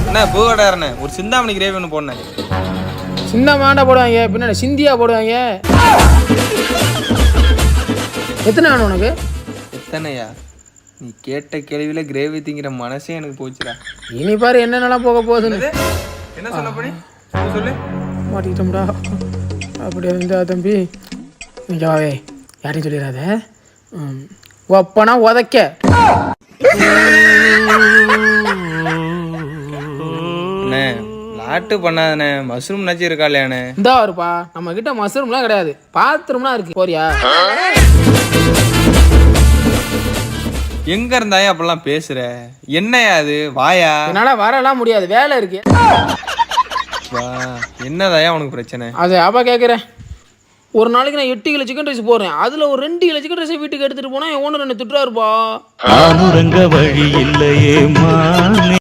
என்ன பூக்கடையாரண்ணே ஒரு சிந்தாமணி கிரேவி ஒன்று போடணே. சிந்தாமாண்டா போடுவாங்க, பின்னாடி சிந்தியா போடுவாங்க. எத்தனை வேணும் உனக்கு? எத்தனையா? நீ கேட்ட கேள்வியில கிரேவி திங்கிற மனசே எனக்கு போச்சுடா. இனி பாரு என்னென்னலாம் போக போகுதுன்னு. என்ன சொன்ன படி சொல்லு. மாட்டிக்கிட்டோம்டா. அப்படியே இருந்தா தம்பி இங்காவே யாரையும் சொல்லிடாத. ஒப்பனா உதைக்க. அண்ணே லாட்டு பண்ணாதண்ணே, மஷ்ரூம் நச்சு இருக்கா இல்லையாண்ணே? இந்தா இருப்பா, நம்ம கிட்ட மஷ்ரூம்லாம் கிடையாது, பாத்ரூம்லாம் இருக்கு. போறியா? எங்க இருந்தாயா அப்படிலாம் பேசுற? என்னையா அது? வாயா. என்னால வரலாம் முடியாது, வேலை இருக்கு. வா. என்னதாயா உனக்கு பிரச்சனை? அது அப்பா கேட்குறேன். ஒரு நாளைக்கு நான் 8 கிலோ சிக்கன் ரைஸ் போடுறேன், அதுல ஒரு 2 கிலோ சிக்கன் ரைஸை வீட்டுக்கு எடுத்துட்டு போனா என் ஓனர் என்ன திட்டுறாருப்பா. வழி இல்லையே